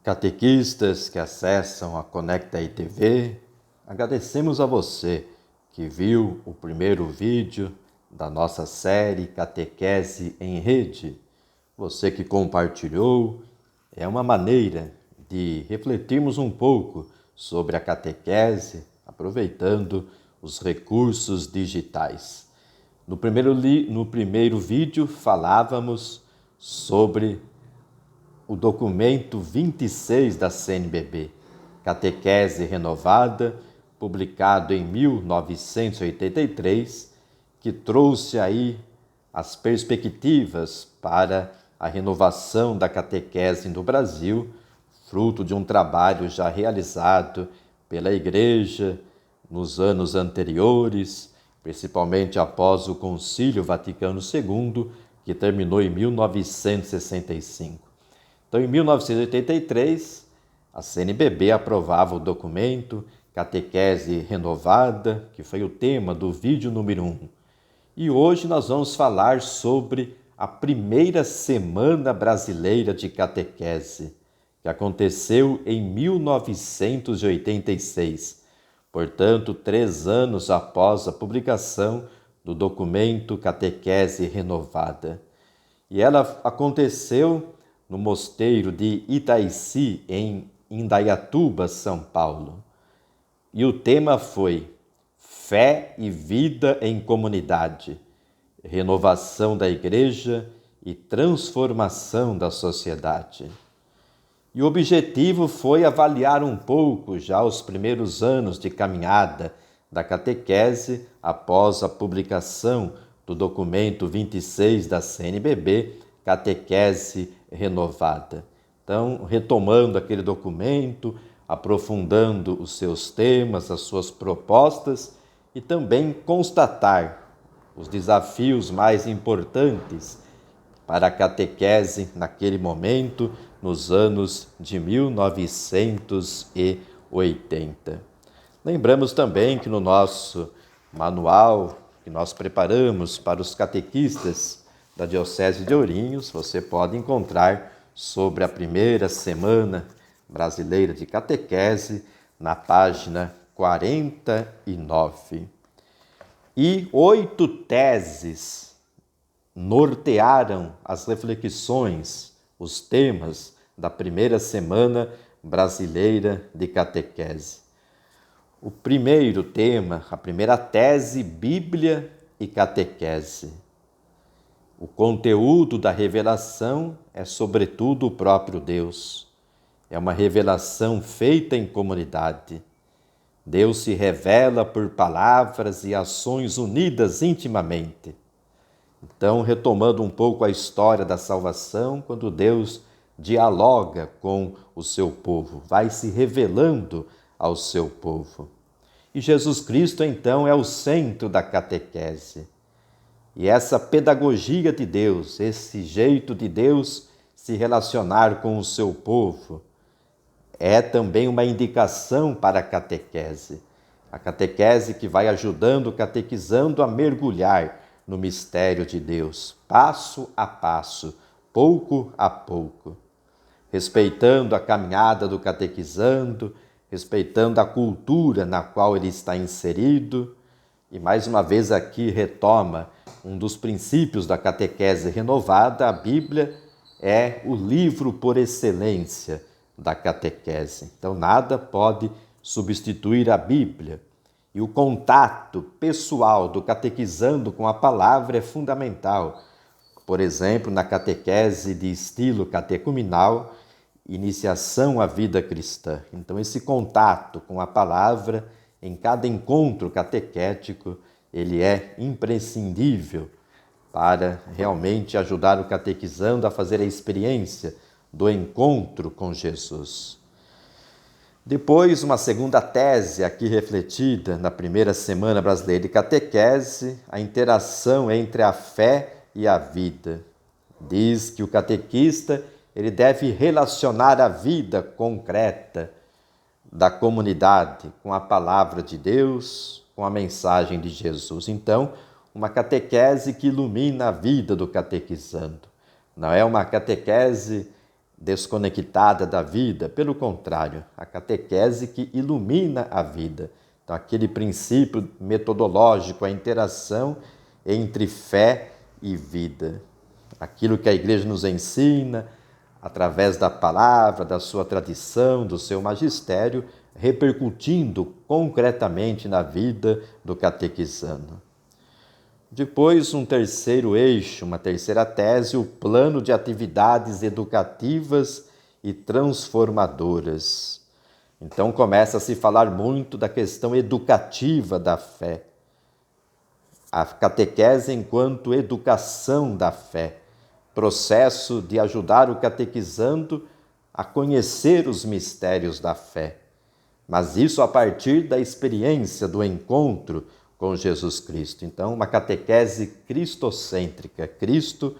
Catequistas que acessam a Conecta ITV, agradecemos a você que viu o primeiro vídeo da nossa série Catequese em Rede. Você que compartilhou, é uma maneira de refletirmos um pouco sobre a catequese, aproveitando os recursos digitais. No primeiro vídeo falávamos sobre o documento 26 da CNBB, Catequese Renovada, publicado em 1983, que trouxe aí as perspectivas para a renovação da catequese no Brasil, fruto de um trabalho já realizado pela Igreja nos anos anteriores, principalmente após o Concílio Vaticano II, que terminou em 1965. Então, em 1983, a CNBB aprovava o documento Catequese Renovada, que foi o tema do vídeo número 1. E hoje nós vamos falar sobre a primeira Semana Brasileira de Catequese, que aconteceu em 1986, portanto, 3 anos após a publicação do documento Catequese Renovada. E ela aconteceu no mosteiro de Itaici, em Indaiatuba, São Paulo. E o tema foi Fé e Vida em Comunidade, Renovação da Igreja e Transformação da Sociedade. E o objetivo foi avaliar um pouco já os primeiros anos de caminhada da catequese após a publicação do documento 26 da CNBB, Catequese Renovada. Então, retomando aquele documento, aprofundando os seus temas, as suas propostas e também constatar os desafios mais importantes para a catequese naquele momento, nos anos de 1980. Lembramos também que no nosso manual que nós preparamos para os catequistas da Diocese de Ourinhos, você pode encontrar sobre a primeira Semana Brasileira de Catequese na página 49. E 8 teses nortearam as reflexões, os temas da primeira Semana Brasileira de Catequese. O primeiro tema, a primeira tese, Bíblia e Catequese. O conteúdo da revelação é, sobretudo, o próprio Deus. É uma revelação feita em comunidade. Deus se revela por palavras e ações unidas intimamente. Então, retomando um pouco a história da salvação, quando Deus dialoga com o seu povo, vai se revelando ao seu povo. E Jesus Cristo, então, é o centro da catequese. E essa pedagogia de Deus, esse jeito de Deus se relacionar com o seu povo, é também uma indicação para a catequese. A catequese que vai ajudando, catequizando a mergulhar no mistério de Deus, passo a passo, pouco a pouco, respeitando a caminhada do catequizando, respeitando a cultura na qual ele está inserido. E mais uma vez aqui retoma um dos princípios da catequese renovada. A Bíblia é o livro por excelência da catequese. Então nada pode substituir a Bíblia. E o contato pessoal do catequizando com a palavra é fundamental. Por exemplo, na catequese de estilo catecumenal, iniciação à vida cristã. Então esse contato com a palavra em cada encontro catequético, ele é imprescindível para realmente ajudar o catequizando a fazer a experiência do encontro com Jesus. Depois, uma segunda tese aqui refletida na primeira Semana Brasileira de Catequese, a interação entre a fé e a vida. Diz que o catequista ele deve relacionar a vida concreta da comunidade com a palavra de Deus, com a mensagem de Jesus. Então, uma catequese que ilumina a vida do catequizando. Não é uma catequese desconectada da vida, pelo contrário, a catequese que ilumina a vida. Então, aquele princípio metodológico, a interação entre fé e vida. Aquilo que a Igreja nos ensina, através da palavra, da sua tradição, do seu magistério, repercutindo concretamente na vida do catequizano. Depois, um terceiro eixo, uma terceira tese, o plano de atividades educativas e transformadoras. Então, começa a se falar muito da questão educativa da fé. A catequese enquanto educação da fé, processo de ajudar o catequizando a conhecer os mistérios da fé. Mas isso a partir da experiência do encontro com Jesus Cristo. Então, uma catequese cristocêntrica. Cristo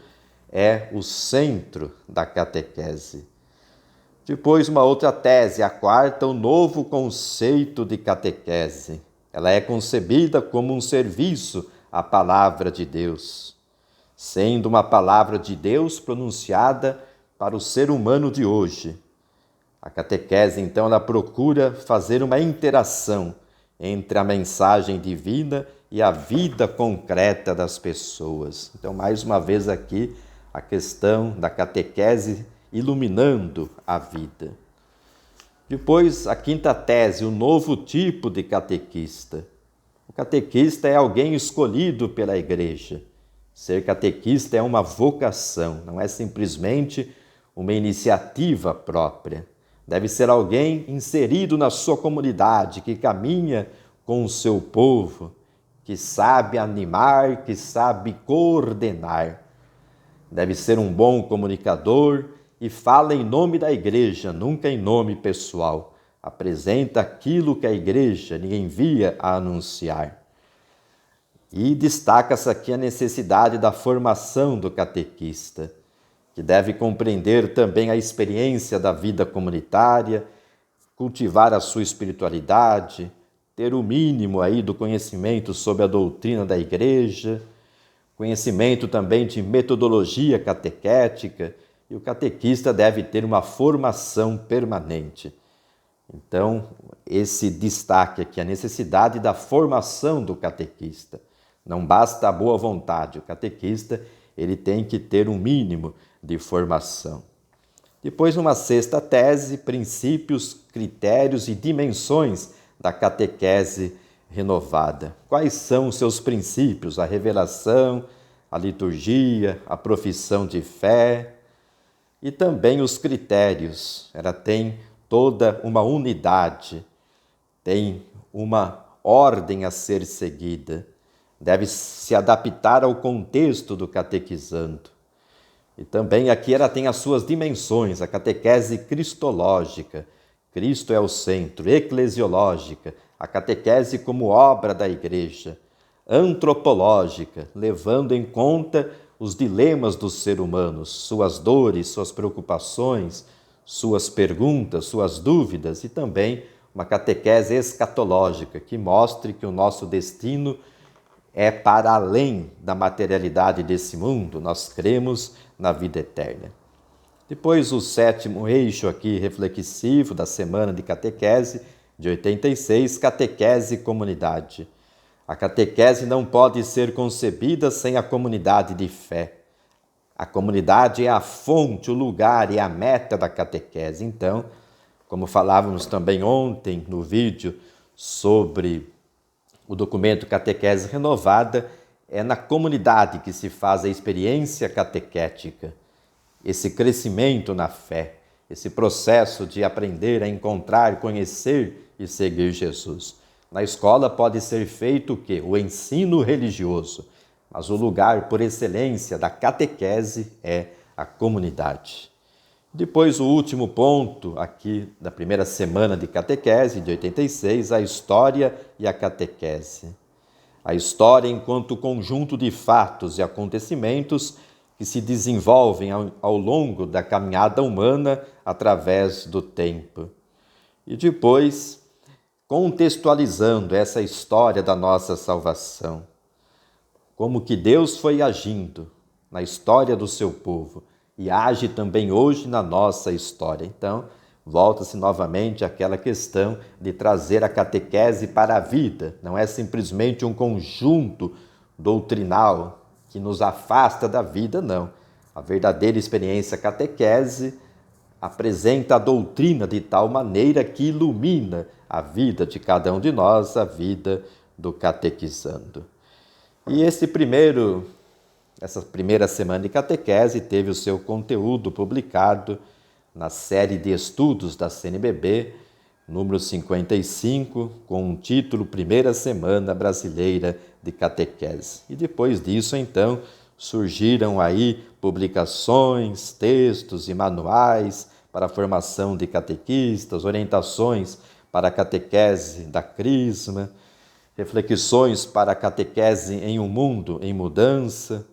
é o centro da catequese. Depois, uma outra tese, a quarta, o novo conceito de catequese. Ela é concebida como um serviço à palavra de Deus, sendo uma palavra de Deus pronunciada para o ser humano de hoje. A catequese, então, ela procura fazer uma interação entre a mensagem divina e a vida concreta das pessoas. Então, mais uma vez aqui, a questão da catequese iluminando a vida. Depois, a quinta tese, o novo tipo de catequista. O catequista é alguém escolhido pela Igreja. Ser catequista é uma vocação, não é simplesmente uma iniciativa própria. Deve ser alguém inserido na sua comunidade, que caminha com o seu povo, que sabe animar, que sabe coordenar. Deve ser um bom comunicador e fala em nome da Igreja, nunca em nome pessoal. Apresenta aquilo que a Igreja lhe envia a anunciar. E destaca-se aqui a necessidade da formação do catequista, que deve compreender também a experiência da vida comunitária, cultivar a sua espiritualidade, ter o mínimo aí do conhecimento sobre a doutrina da Igreja, conhecimento também de metodologia catequética, e o catequista deve ter uma formação permanente. Então, esse destaque aqui, a necessidade da formação do catequista. Não basta a boa vontade, o catequista ele tem que ter um mínimo de formação. Depois, uma sexta tese, princípios, critérios e dimensões da catequese renovada. Quais são os seus princípios? A revelação, a liturgia, a profissão de fé e também os critérios. Ela tem toda uma unidade, tem uma ordem a ser seguida. Deve se adaptar ao contexto do catequizando. E também aqui ela tem as suas dimensões, a catequese cristológica, Cristo é o centro, eclesiológica, a catequese como obra da Igreja, antropológica, levando em conta os dilemas do ser humano, suas dores, suas preocupações, suas perguntas, suas dúvidas, e também uma catequese escatológica, que mostre que o nosso destino é para além da materialidade desse mundo, nós cremos na vida eterna. Depois, o sétimo eixo aqui reflexivo da Semana de Catequese, de 86, catequese e comunidade. A catequese não pode ser concebida sem a comunidade de fé. A comunidade é a fonte, o lugar e a meta da catequese. Então, como falávamos também ontem no vídeo sobre o documento Catequese Renovada, é na comunidade que se faz a experiência catequética, esse crescimento na fé, esse processo de aprender a encontrar, conhecer e seguir Jesus. Na escola pode ser feito o quê? O ensino religioso, mas o lugar por excelência da catequese é a comunidade. Depois, o último ponto aqui da primeira semana de catequese, de 86, a história e a catequese. A história enquanto conjunto de fatos e acontecimentos que se desenvolvem ao longo da caminhada humana através do tempo. E depois, contextualizando essa história da nossa salvação. Como que Deus foi agindo na história do seu povo e age também hoje na nossa história. Então, volta-se novamente àquela questão de trazer a catequese para a vida. Não é simplesmente um conjunto doutrinal que nos afasta da vida, não. A verdadeira experiência catequese apresenta a doutrina de tal maneira que ilumina a vida de cada um de nós, a vida do catequizando. E essa primeira semana de catequese teve o seu conteúdo publicado na série de estudos da CNBB, número 55, com o título Primeira Semana Brasileira de Catequese. E depois disso, então, surgiram aí publicações, textos e manuais para a formação de catequistas, orientações para a catequese da Crisma, reflexões para a catequese em um mundo em mudança,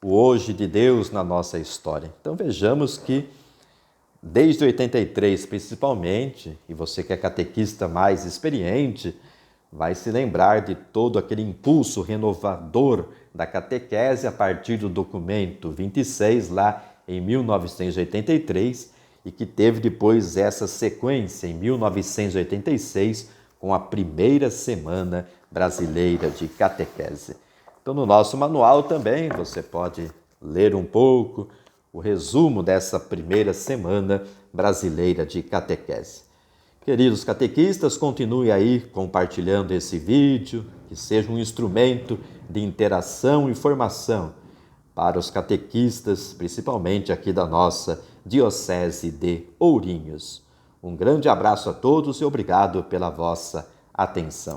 o hoje de Deus na nossa história. Então vejamos que desde 83 principalmente, e você que é catequista mais experiente, vai se lembrar de todo aquele impulso renovador da catequese a partir do documento 26, lá em 1983, e que teve depois essa sequência em 1986, com a primeira semana brasileira de catequese. Então, no nosso manual também você pode ler um pouco o resumo dessa primeira semana brasileira de catequese. Queridos catequistas, continue aí compartilhando esse vídeo, que seja um instrumento de interação e formação para os catequistas, principalmente aqui da nossa Diocese de Ourinhos. Um grande abraço a todos e obrigado pela vossa atenção.